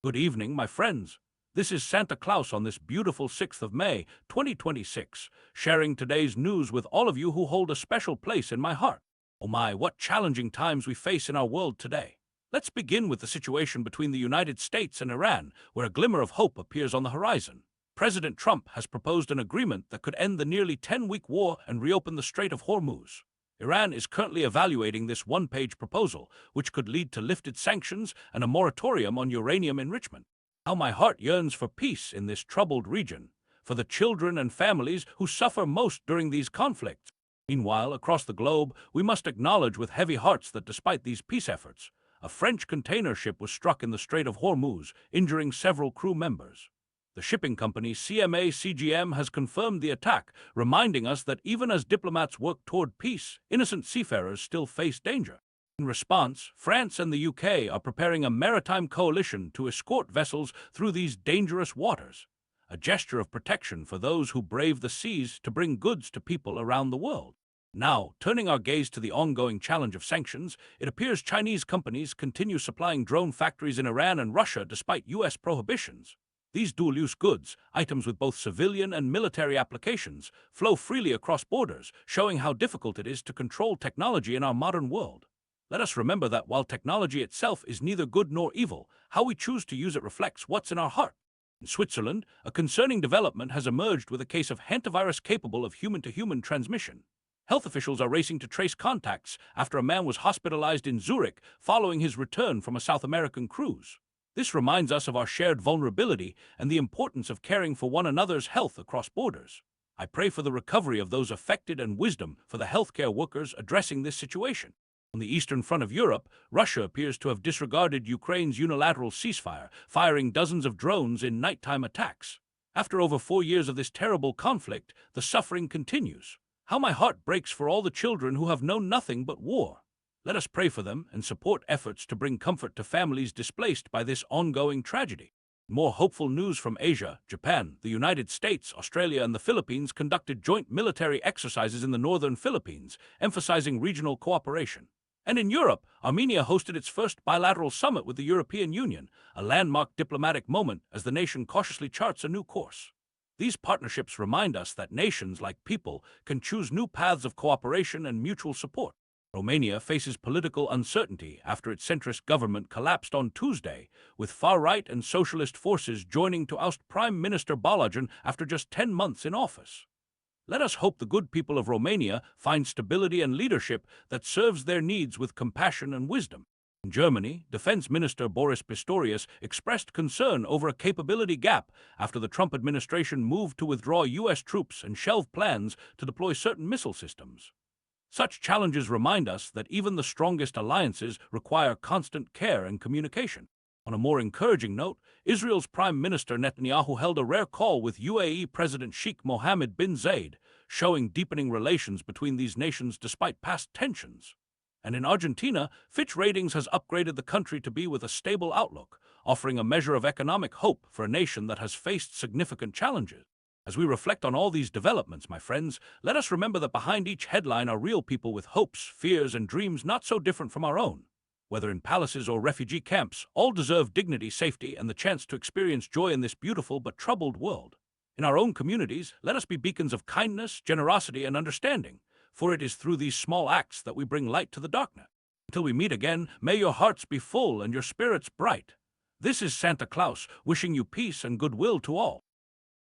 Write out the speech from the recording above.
Good evening, my friends. This is Santa Claus on this beautiful 6th of May, 2026, sharing today's news with all of you who hold a special place in my heart. Oh my, what challenging times we face in our world today. Let's begin with the situation between the United States and Iran, where a glimmer of hope appears on the horizon. President Trump has proposed an agreement that could end the nearly 10-week war and reopen the Strait of Hormuz. Iran is currently evaluating this one-page proposal, which could lead to lifted sanctions and a moratorium on uranium enrichment. How my heart yearns for peace in this troubled region, for the children and families who suffer most during these conflicts. Meanwhile, across the globe, we must acknowledge with heavy hearts that despite these peace efforts, a French container ship was struck in the Strait of Hormuz, injuring several crew members. The shipping company CMA-CGM has confirmed the attack, reminding us that even as diplomats work toward peace, innocent seafarers still face danger. In response, France and the UK are preparing a maritime coalition to escort vessels through these dangerous waters, a gesture of protection for those who brave the seas to bring goods to people around the world. Now, turning our gaze to the ongoing challenge of sanctions, it appears Chinese companies continue supplying drone factories in Iran and Russia despite U.S. prohibitions. These dual-use goods, items with both civilian and military applications, flow freely across borders, showing how difficult it is to control technology in our modern world. Let us remember that while technology itself is neither good nor evil, how we choose to use it reflects what's in our heart. In Switzerland, a concerning development has emerged with a case of hantavirus capable of human-to-human transmission. Health officials are racing to trace contacts after a man was hospitalized in Zurich following his return from a South American cruise. This reminds us of our shared vulnerability and the importance of caring for one another's health across borders. I pray for the recovery of those affected and wisdom for the healthcare workers addressing this situation. On the eastern front of Europe, Russia appears to have disregarded Ukraine's unilateral ceasefire, firing dozens of drones in nighttime attacks. After over 4 years of this terrible conflict, the suffering continues. How my heart breaks for all the children who have known nothing but war. Let us pray for them and support efforts to bring comfort to families displaced by this ongoing tragedy. More hopeful news from Asia. Japan, the United States, Australia, and the Philippines conducted joint military exercises in the northern Philippines, emphasizing regional cooperation. And in Europe, Armenia hosted its first bilateral summit with the European Union, a landmark diplomatic moment as the nation cautiously charts a new course. These partnerships remind us that nations, like people, can choose new paths of cooperation and mutual support. Romania faces political uncertainty after its centrist government collapsed on Tuesday, with far-right and socialist forces joining to oust Prime Minister Balajan after just 10 months in office. Let us hope the good people of Romania find stability and leadership that serves their needs with compassion and wisdom. In Germany, Defense Minister Boris Pistorius expressed concern over a capability gap after the Trump administration moved to withdraw U.S. troops and shelve plans to deploy certain missile systems. Such challenges remind us that even the strongest alliances require constant care and communication. On a more encouraging note, Israel's Prime Minister Netanyahu held a rare call with UAE President Sheikh Mohammed bin Zayed, showing deepening relations between these nations despite past tensions. And in Argentina, Fitch Ratings has upgraded the country to be with a stable outlook, offering a measure of economic hope for a nation that has faced significant challenges. As we reflect on all these developments, my friends, let us remember that behind each headline are real people with hopes, fears, and dreams not so different from our own. Whether in palaces or refugee camps, all deserve dignity, safety, and the chance to experience joy in this beautiful but troubled world. In our own communities, let us be beacons of kindness, generosity, and understanding, for it is through these small acts that we bring light to the darkness. Until we meet again, may your hearts be full and your spirits bright. This is Santa Claus, wishing you peace and goodwill to all.